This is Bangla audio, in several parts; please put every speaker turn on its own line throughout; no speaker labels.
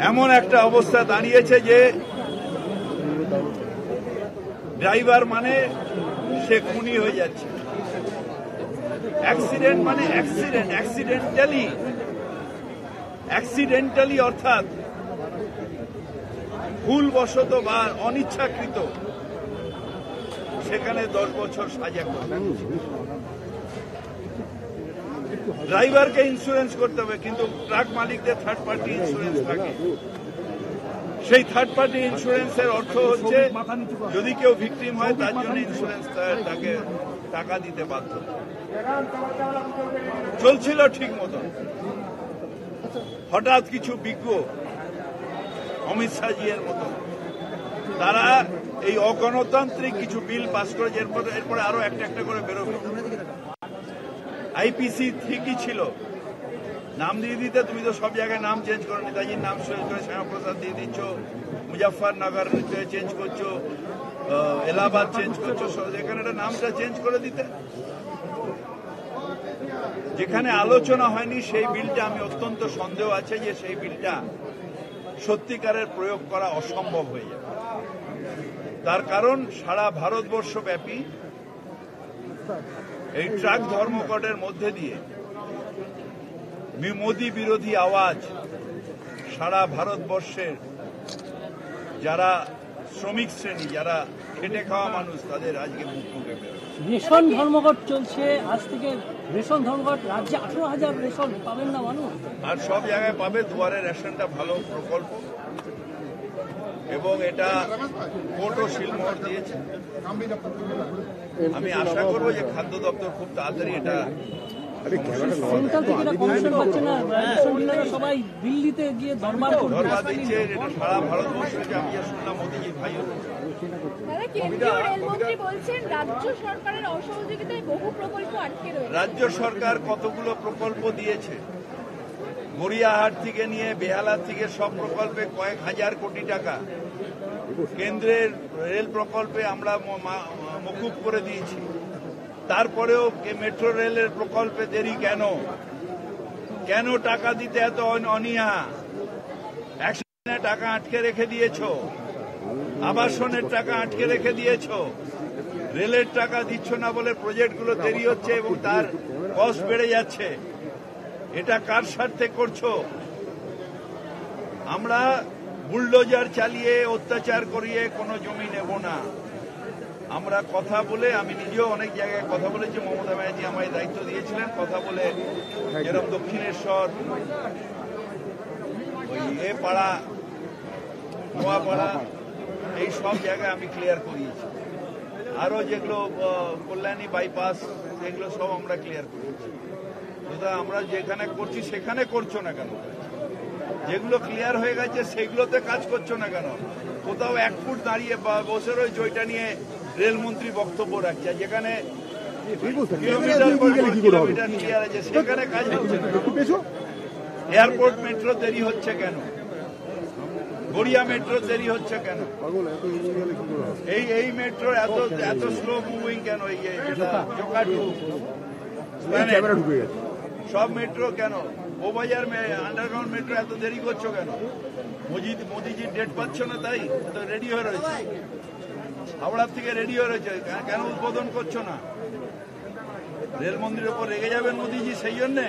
এমন একটা অবস্থা দাঁড়িয়েছে যে ড্রাইভার মানে সে খুনি হয়ে যাচ্ছে, অ্যাক্সিডেন্ট মানে অ্যাক্সিডেন্টালি অর্থাৎ ভুলবশত বা অনিচ্ছাকৃত, সেখানে 10 বছর সাজা করবে। ড্রাইভারকে ইন্স্যুরেন্স করতে হবে, কিন্তু ট্রাক মালিকদের থার্ড পার্টি ইন্স্যুরেন্স থাকে। সেই থার্ড পার্টি ইন্স্যুরেন্সের অর্থ হচ্ছে যদি কেউ ভিকটিম হয় তার জন্য ইন্স্যুরেন্স তাকে টাকা দিতে বাধ্য। চলছিল ঠিক মতো, হঠাৎ কিছু বিজ্ঞ অমিত শাহজির মতো তারা এই অগণতান্ত্রিক কিছু বিল পাস করেছে। এরপরে আরো একটা একটা করে বেরোবে। আইপিসি ঠিকই ছিল, নাম দিয়ে দিতে, তুমি তো সব জায়গায় নাম চেঞ্জ করো, নেতাজির নাম চেঞ্জ করে শ্যামাপ্রসাদ দিয়ে দিচ্ছ, মুজাফফরনগর চেঞ্জ করছো, এলাহাবাদ চেঞ্জ করছো, যেখানে একটা নামটা চেঞ্জ করে দিতে। যেখানে আলোচনা হয়নি সেই বিলটা আমি অত্যন্ত সন্দেহ আছে যে সেই বিলটা সত্যিকারের প্রয়োগ করা অসম্ভব হয়ে যাবে। তার কারণ সারা ভারতবর্ষ ব্যাপী এই ট্রাক ধর্মঘটের মধ্যে দিয়ে মোদী বিরোধী আওয়াজ সারা ভারতবর্ষের যারা শ্রমিক শ্রেণী, যারা খেটে খাওয়া মানুষ, তাদের আজকে মুখ মুখে
রেশন ধর্মঘট চলছে আজ থেকে। রেশন ধর্মঘট, রাজ্যে 18,000 রেশন পাবেন না মানুষ,
আর সব জায়গায় পাবে। দুয়ারে রেশনটা ভালো প্রকল্প এবং এটা কোর্টও শিলমোহর দিয়েছে। আমি আশা করবো যে খাদ্য দপ্তর খুব তাড়াতাড়ি এটা
সেন্ট্রাল থেকে এটা কমিশন পাচ্ছে না, রেশন ডিলাররা সবাই দিল্লিতে গিয়ে দরবার
দিচ্ছে। এটা সারা ভারতবর্ষে যে আমি শুনলাম মোদীজির ভাই রাজ্য সরকার কতগুলো প্রকল্প দিয়েছে, গড়িয়াহাট থেকে নিয়ে বেহালা থেকে সব প্রকল্পে কয়েক হাজার কোটি টাকা। কেন্দ্রের রেল প্রকল্পে আমরা মকুব করে দিয়েছি। তারপরেও মেট্রো রেলের প্রকল্পে দেরি কেন? কেন টাকা দিতে এত অনীহা? অ্যাক্সিডেন্টে টাকা আটকে রেখে দিয়েছ, আবাসনের টাকা আটকে রেখে দিয়েছ, রেলের টাকা দিচ্ছ না বলে প্রজেক্টগুলো দেরি হচ্ছে এবং তার কস্ট বেড়ে যাচ্ছে। এটা কার স্বার্থে করছো? আমরা বুলডোজার চালিয়ে অত্যাচার করিয়ে কোনো জমি নেব না। আমরা কথা বলে, আমি নিজেও অনেক জায়গায় কথা বলেছি, মমতা ব্যানার্জি আমায় দায়িত্ব দিয়েছিলেন, কথা বলে যেরকম দক্ষিণেশ্বর, ওই পাড়া, নোয়াপাড়া, এই সব জায়গায় আমি ক্লিয়ার করিয়েছি। আরো যেগুলো কল্যাণী বাইপাস, এগুলো সব আমরা ক্লিয়ার করিয়েছি। সুতরাং আমরা যেখানে করছি সেখানে করছো না কেন? যেগুলো ক্লিয়ার হয়ে গেছে সেগুলোতে কাজ করছো না কেন? কোথাও 1 ফুট দাঁড়িয়ে বসে রয়েছে, ওইটা নিয়ে রেলমন্ত্রী বক্তব্য রাখছে। যেখানে কিলোমিটার ক্লিয়ার আছে সেখানে কাজ হচ্ছে না। এয়ারপোর্ট মেট্রো দেরি হচ্ছে কেন? গড়িয়া মেট্রো দেরি হচ্ছে কেন? এই মেট্রো এত স্লো মুভিং কেন? সব মেট্রো কেন? বোবাজার আন্ডারগ্রাউন্ড মেট্রো এত দেরি করছো কেন? মোদিজির ডেট পাচ্ছ না, তাই তো রেডি হয়ে রয়েছে। হাওড়ার থেকে রেডি হয়ে রয়েছে, কেন উদ্বোধন করছো না? রেল মন্দিরের উপর রেগে যাবেন মোদিজি সেই জন্যে?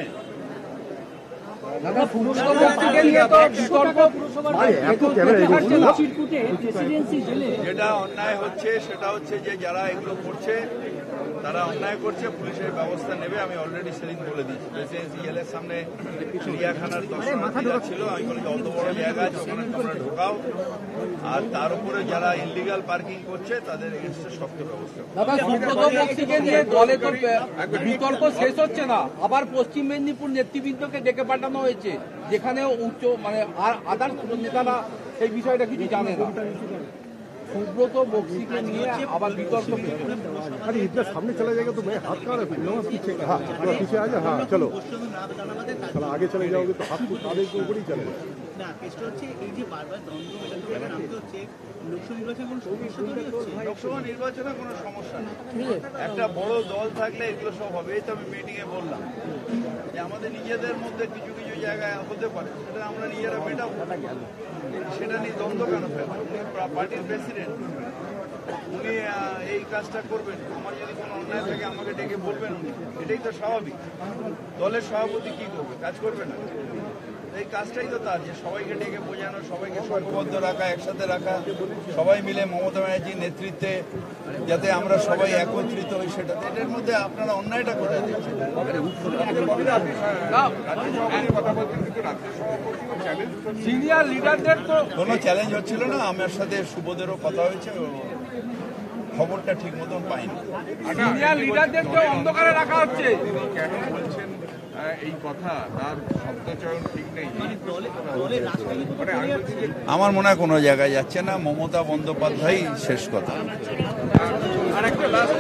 যেটা অন্যায় হচ্ছে সেটা হচ্ছে যে যারা এগুলো করছে তারা অন্যায় করছে, পুলিশের ব্যবস্থা নেবে। আমি অলরেডি সেদিন বলে দিয়েছি। প্রেসিডেন্সি জেলের সামনে চিড়িয়াখানার দর্শনার্থীরা ছিল, আমি বলি অত বড় জায়গা আছে ওখানে তোমরা ঢোকাও, আর তার উপরে যারা ইলিগাল পার্কিং করছে তাদের এগেন্সটে শক্ত ব্যবস্থা।
বিতর্ক শেষ হচ্ছে না, আবার পশ্চিম মেদিনীপুর নেতৃবৃন্দকে ডেকে পাঠানো হয়েছে, যেখানে উচ্চ আর আদার্স নেতারা এই বিষয়টা কিছু জানে না। সুব্রত বক্সিকে নিয়ে আবার বিতর্ক।
अरे इतना सामने चला जाएगा तो मैं हाथ कहाँ रखूँगा? पीछे हाँ पीछे आ जाओ। हाँ चलो चलो आगे चले जाओगे तो हाथ आगे के ऊपर ही चलेगा।
লোকসভা নির্বাচনে কোনো সমস্যা নেই, একটা বড় দল থাকলে এগুলো সব হবে। এই তো আমি মিটিং এ বললাম যে আমাদের নিজেদের মধ্যে কিছু কিছু জায়গায় হতে পারে, সেটা আমরা নিজেরা মেটাবো। সেটা নিয়ে দ্বন্দ্ব কেন ফেলবো? উনি পার্টির প্রেসিডেন্ট, উনি এই কাজটা করবেন। আমার যদি কোনো অন্যায় থাকে আমাকে ডেকে বলবেন উনি, এটাই তো স্বাভাবিক। দলের সভাপতি কি করবে? কাজ করবে না? এই কাজটাই তো তার, যে সবাইকে ডেকে বোঝানো, সবাইকে সংঘবদ্ধ রাখা, একসাথে রাখা, সবাই মিলে মমতা ব্যানার্জির নেতৃত্বে যাতে আমরা সবাই একত্রিত হই, সেটা এটার মধ্যে আপনারা অন্যায়টা কোথায় দেখছেন?
সিনিয়র লিডারদের তো
কোনো চ্যালেঞ্জ হচ্ছিল না। আমার সাথে সুবোধেরও কথা হয়েছে, ও খবরটা ঠিক মতন পাইনি।
সিনিয়র লিডারদেরকে অন্ধকারে রাখা হচ্ছে।
কেন বলছেন এই কথা, তার শব্দচয়ন ঠিক নেই। মানে আমি বলছি যে
আমার মনে হয় কোনো জায়গায় যাচ্ছে না, মমতা বন্দ্যোপাধ্যায় শেষ কথা।
আরেকটা লাস্ট